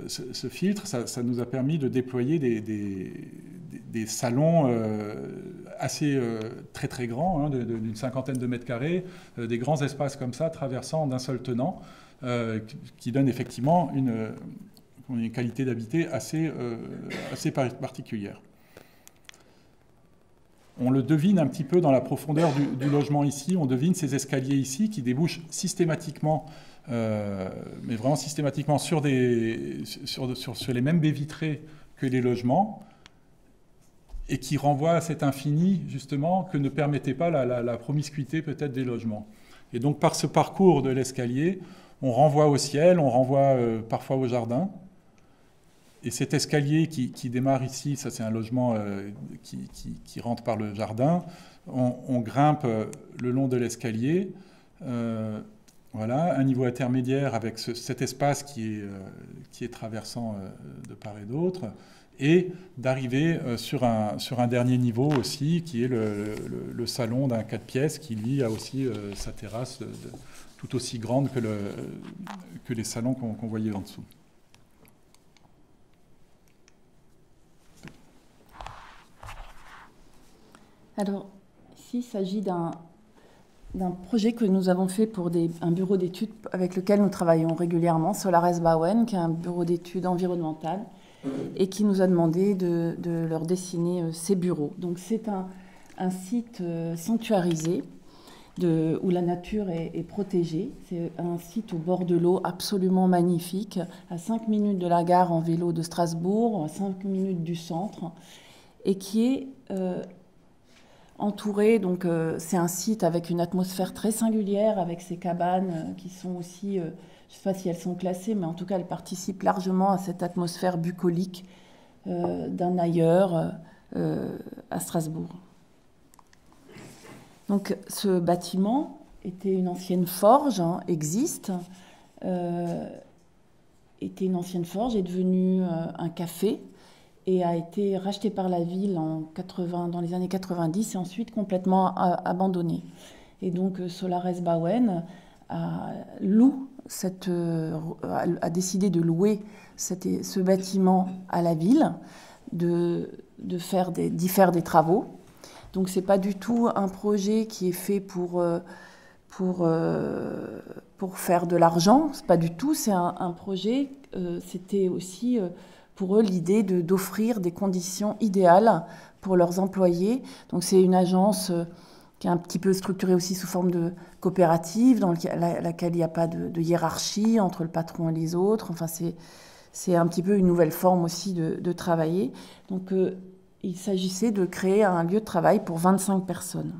ce filtre, ça nous a permis de déployer des salons assez très très grands, d'une 50aine de mètres carrés, des grands espaces comme ça, traversant d'un seul tenant, qui donnent effectivement une qualité d'habiter assez particulière. On le devine un petit peu dans la profondeur du logement ici, on devine ces escaliers ici qui débouchent systématiquement, mais vraiment systématiquement sur les mêmes baies vitrées que les logements, et qui renvoient à cet infini, justement, que ne permettait pas la promiscuité peut-être des logements. Et donc par ce parcours de l'escalier, on renvoie au ciel, on renvoie parfois au jardin. Et cet escalier qui démarre ici, ça c'est un logement qui rentre par le jardin. On grimpe le long de l'escalier. Voilà, un niveau intermédiaire avec cet espace qui est traversant de part et d'autre. Et d'arriver sur un dernier niveau aussi, qui est le salon d'un 4 pièces, qui lui a aussi sa terrasse tout aussi grande que les salons qu'on voyait en dessous. Alors, ici, il s'agit d'un projet que nous avons fait pour un bureau d'études avec lequel nous travaillons régulièrement, Solares Bouwen, qui est un bureau d'études environnementales, et qui nous a demandé de leur dessiner ces bureaux. Donc c'est un site sanctuarisé où la nature est protégée. C'est un site au bord de l'eau absolument magnifique, à 5 minutes de la gare en vélo de Strasbourg, à 5 minutes du centre. et qui est entouré, donc c'est un site avec une atmosphère très singulière, avec ces cabanes qui sont aussi, je ne sais pas si elles sont classées, mais en tout cas elles participent largement à cette atmosphère bucolique d'un ailleurs à Strasbourg. Donc ce bâtiment était une ancienne forge, hein, existe, était une ancienne forge, est devenu un café, et a été racheté par la ville dans les années 90 et ensuite complètement abandonné. Et donc Solares Bouwen a décidé de louer ce bâtiment à la ville, d'y faire des travaux. Donc c'est pas du tout un projet qui est fait pour faire de l'argent, c'est pas du tout, c'est un projet, c'était aussi pour eux l'idée d'offrir des conditions idéales pour leurs employés. Donc c'est une agence qui est un petit peu structurée aussi sous forme de coopérative, dans laquelle il n'y a pas de hiérarchie entre le patron et les autres. Enfin c'est un petit peu une nouvelle forme aussi de travailler. Donc il s'agissait de créer un lieu de travail pour 25 personnes.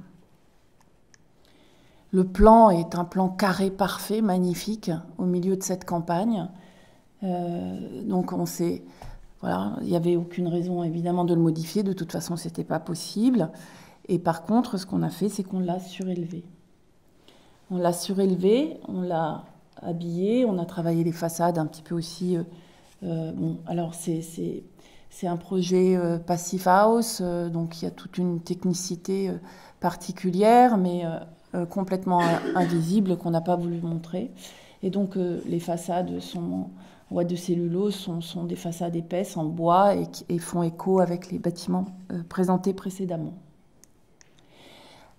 Le plan est un plan carré parfait, magnifique, au milieu de cette campagne. Donc voilà, il n'y avait aucune raison évidemment de le modifier, de toute façon ce n'était pas possible. Et par contre, ce qu'on a fait, c'est qu'on l'a surélevé. On l'a surélevé, on l'a habillé, on a travaillé les façades un petit peu aussi. Bon, alors c'est un projet Passive House, donc il y a toute une technicité particulière, mais complètement invisible qu'on n'a pas voulu montrer. Et donc les façades sont en bois de cellulose, sont des façades épaisses en bois et font écho avec les bâtiments présentés précédemment.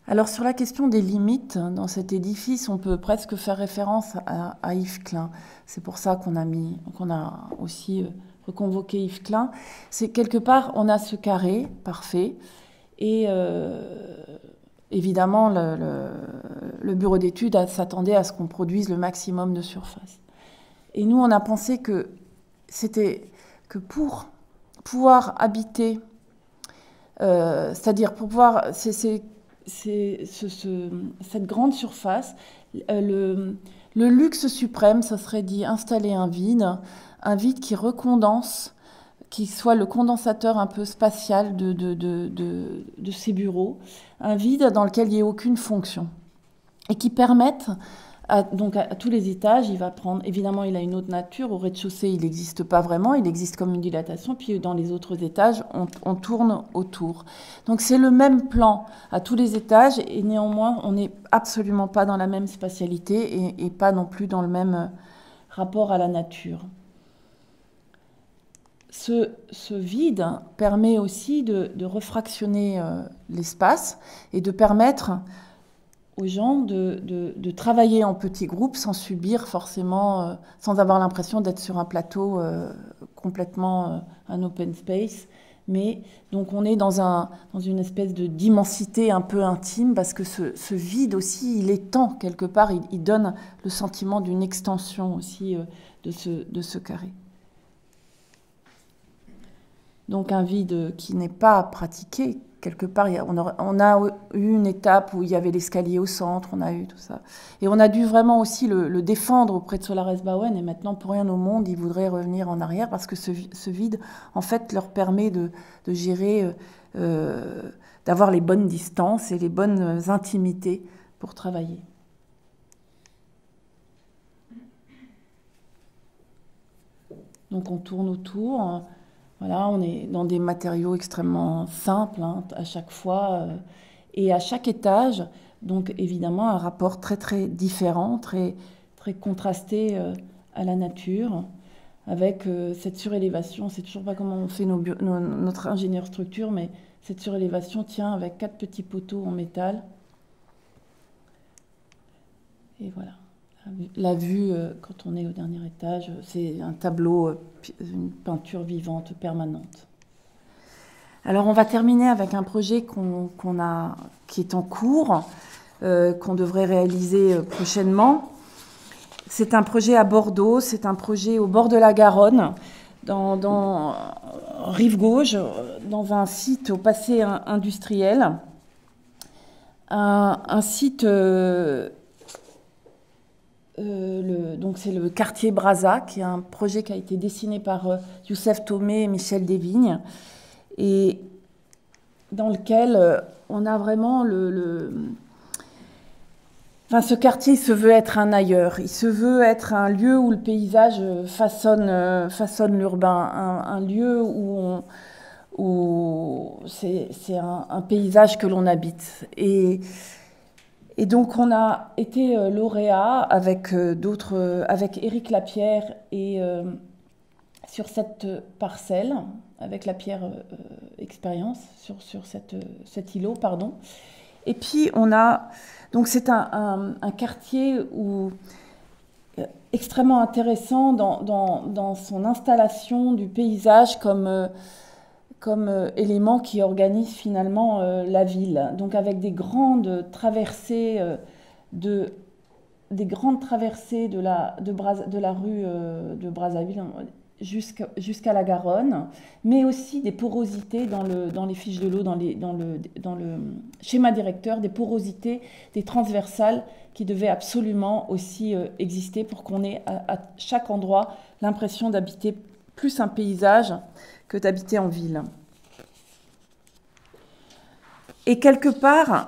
Alors sur la question des limites dans cet édifice, on peut presque faire référence à Yves Klein. C'est pour ça qu'on a aussi reconvoqué Yves Klein. C'est quelque part, on a ce carré parfait et évidemment le bureau d'études s'attendait à ce qu'on produise le maximum de surface. Et nous, on a pensé que c'était que pour pouvoir habiter, c'est-à-dire pour pouvoir cette grande surface, le luxe suprême, ça serait d'y installer un vide qui recondense, qui soit le condensateur un peu spatial de ces bureaux, un vide dans lequel il n'y ait aucune fonction, et qui permette donc à tous les étages, il va prendre, évidemment il a une autre nature, au rez-de-chaussée il n'existe pas vraiment, il existe comme une dilatation, puis dans les autres étages on tourne autour. Donc c'est le même plan à tous les étages, et néanmoins on n'est absolument pas dans la même spatialité et pas non plus dans le même rapport à la nature. Ce vide permet aussi de refractionner l'espace et de permettre aux gens de travailler en petits groupes sans subir forcément, sans avoir l'impression d'être sur un plateau complètement un open space. Mais donc on est dans une espèce d'immensité un peu intime, parce que ce vide aussi, il étend quelque part, il donne le sentiment d'une extension aussi de ce carré. Donc un vide qui n'est pas pratiqué. Quelque part, on a eu une étape où il y avait l'escalier au centre, on a eu tout ça. Et on a dû vraiment aussi le défendre auprès de Solares Bouwen, et maintenant, pour rien au monde, ils voudraient revenir en arrière, parce que ce vide, en fait, leur permet de gérer, d'avoir les bonnes distances et les bonnes intimités pour travailler. Donc on tourne autour. Voilà, on est dans des matériaux extrêmement simples à chaque fois, et à chaque étage, donc évidemment un rapport très très différent, très, très contrasté à la nature, avec cette surélévation. C'est toujours pas comment on fait notre ingénieur structure, mais cette surélévation tient avec 4 petits poteaux en métal. Et voilà. La vue, quand on est au dernier étage, c'est un tableau, une peinture vivante permanente. Alors on va terminer avec un projet qui est en cours, qu'on devrait réaliser prochainement. C'est un projet à Bordeaux, c'est un projet au bord de la Garonne, rive gauche, dans un site au passé industriel, un site, donc c'est le quartier Brazza, qui est un projet qui a été dessiné par Youssef Tomé et Michel Desvignes, et dans lequel on a vraiment Enfin, ce quartier se veut être un ailleurs, il se veut être un lieu où le paysage façonne l'urbain, un lieu où c'est un paysage que l'on habite. Et donc on a été lauréat avec Éric Lapierre et sur cette parcelle, avec Lapierre Expérience, sur cet îlot, pardon. Et puis donc c'est un quartier extrêmement intéressant dans son installation du paysage comme élément qui organise finalement la ville. Donc avec des grandes traversées de la rue de Brazzaville jusqu'à la Garonne, mais aussi des porosités dans les fiches de l'eau, dans le schéma directeur, des porosités, des transversales qui devaient absolument aussi exister pour qu'on ait à chaque endroit l'impression d'habiter plus un paysage que d'habiter en ville. Et quelque part,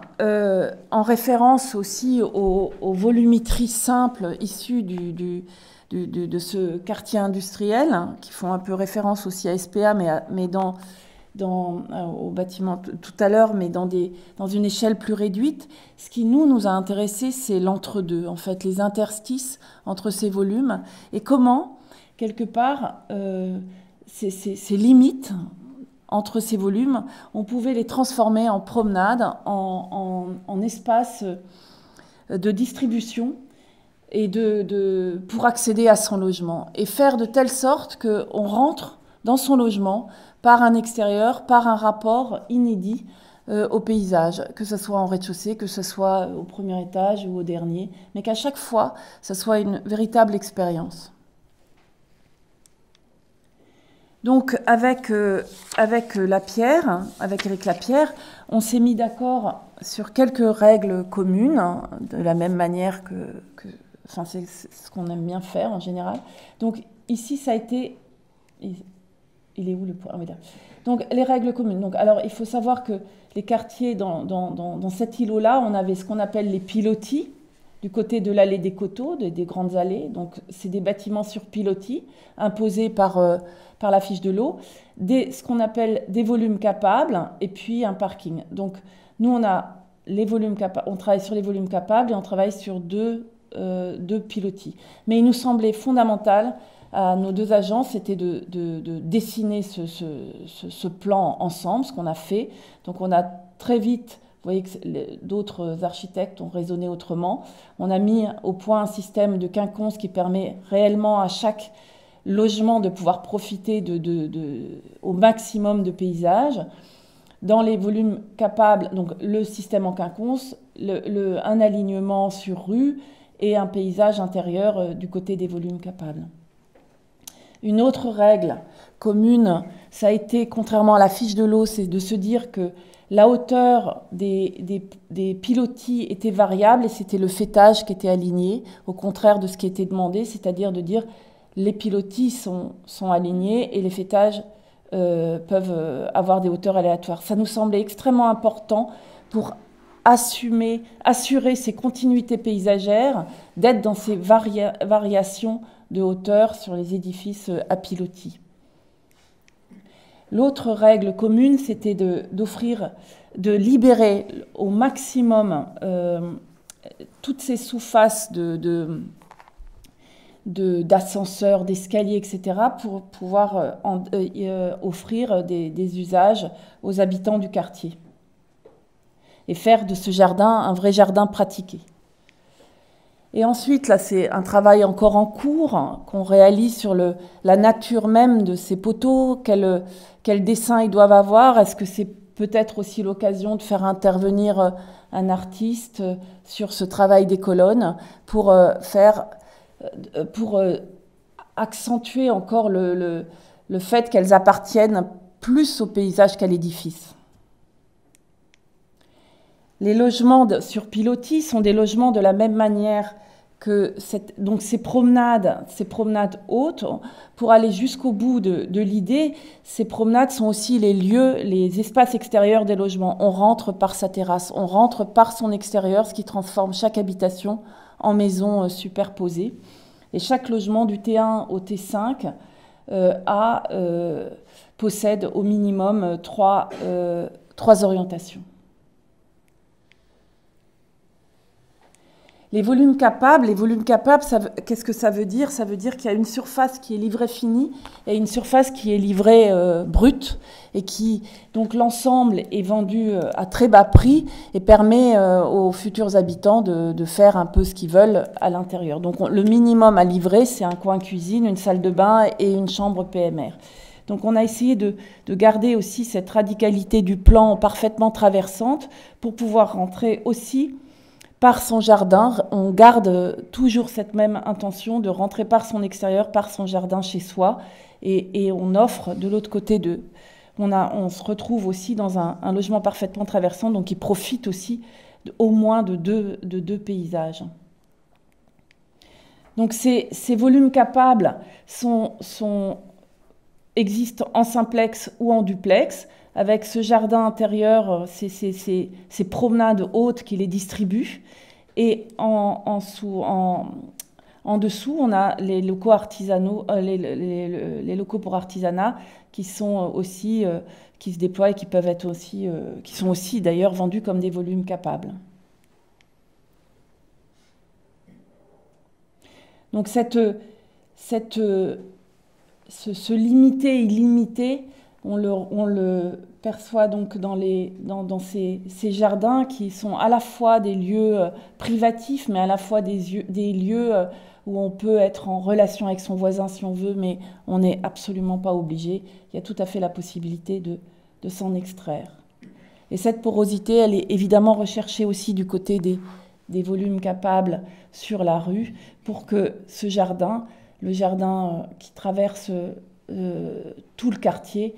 en référence aussi aux volumétries simples issues de ce quartier industriel, qui font un peu référence aussi à SPA, mais au bâtiment tout à l'heure, mais dans une échelle plus réduite, ce qui nous a intéressé, c'est l'entre-deux, en fait, les interstices entre ces volumes, et comment, quelque part, ces limites entre ces volumes, on pouvait les transformer en promenade, en espace de distribution, et pour accéder à son logement, et faire de telle sorte qu'on rentre dans son logement par un extérieur, par un rapport inédit au paysage, que ce soit en rez-de-chaussée, que ce soit au premier étage ou au dernier, mais qu'à chaque fois, ce soit une véritable expérience. Donc avec Lapierre, avec Éric Lapierre, on s'est mis d'accord sur quelques règles communes, de la même manière enfin, c'est ce qu'on aime bien faire en général. Donc ici, ça a été... Il est où le point? Ah, oui, là. Donc les règles communes. Donc, alors il faut savoir que les quartiers dans cet îlot-là, on avait ce qu'on appelle les pilotis, du côté de l'allée des Coteaux, des grandes allées. Donc c'est des bâtiments sur pilotis, imposés par la fiche de l'eau, ce qu'on appelle des volumes capables, et puis un parking. Donc nous, on travaille sur les volumes capables et on travaille sur deux pilotis. Mais il nous semblait fondamental à nos deux agences, c'était de dessiner ce plan ensemble, ce qu'on a fait. Donc on a très vite, vous voyez que d'autres architectes ont raisonné autrement, on a mis au point un système de quinconce qui permet réellement à chaque logement de pouvoir profiter au maximum de paysages. Dans les volumes capables, donc le système en quinconce, un alignement sur rue et un paysage intérieur du côté des volumes capables. Une autre règle commune, ça a été, contrairement à la fiche de l'eau, c'est de se dire que la hauteur des pilotis était variable et c'était le faîtage qui était aligné, au contraire de ce qui était demandé, c'est-à-dire de dire les pilotis sont alignés et les faîtages peuvent avoir des hauteurs aléatoires. Ça nous semblait extrêmement important pour assurer ces continuités paysagères, d'être dans ces variations de hauteur sur les édifices à pilotis. L'autre règle commune, c'était de libérer au maximum toutes ces sous-faces d'ascenseurs, d'escaliers, etc., pour pouvoir offrir des usages aux habitants du quartier et faire de ce jardin un vrai jardin pratiqué. Et ensuite, là, c'est un travail encore en cours qu'on réalise sur la nature même de ces poteaux, quel dessin ils doivent avoir. Est-ce que c'est peut-être aussi l'occasion de faire intervenir un artiste sur ce travail des colonnes pour accentuer encore le fait qu'elles appartiennent plus au paysage qu'à l'édifice. Les logements sur pilotis sont des logements de la même manière que donc ces promenades hautes, pour aller jusqu'au bout de l'idée, ces promenades sont aussi les lieux, les espaces extérieurs des logements. On rentre par sa terrasse, on rentre par son extérieur, ce qui transforme chaque habitation en maison superposée. Et chaque logement du T1 au T5 possède au minimum trois orientations. Les volumes capables, qu'est-ce que ça veut dire? Ça veut dire qu'il y a une surface qui est livrée finie et une surface qui est livrée brute, et donc l'ensemble est vendu à très bas prix et permet aux futurs habitants de faire un peu ce qu'ils veulent à l'intérieur. Donc le minimum à livrer, c'est un coin cuisine, une salle de bain et une chambre PMR. Donc on a essayé de garder aussi cette radicalité du plan parfaitement traversante pour pouvoir rentrer aussi par son jardin. On garde toujours cette même intention de rentrer par son extérieur, par son jardin chez soi, et on offre de l'autre côté on se retrouve aussi dans un logement parfaitement traversant, donc qui profite aussi au moins de deux paysages. Donc ces volumes capables existent en simplex ou en duplex, avec ce jardin intérieur, ces promenades hautes qui les distribuent. Et en dessous, on a les locaux artisanaux, les locaux pour artisanat qui sont aussi, qui se déploient et qui peuvent être aussi, qui sont aussi d'ailleurs vendus comme des volumes capables. Donc ce limité illimité, on le perçoit donc dans ces jardins qui sont à la fois des lieux privatifs, mais à la fois des lieux où on peut être en relation avec son voisin si on veut, mais on n'est absolument pas obligé. Il y a tout à fait la possibilité de s'en extraire. Et cette porosité, elle est évidemment recherchée aussi du côté des volumes capables sur la rue, pour que ce jardin, le jardin qui traverse tout le quartier,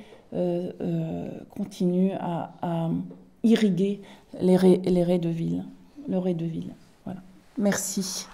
continue à irriguer le rez de ville. Voilà. Merci.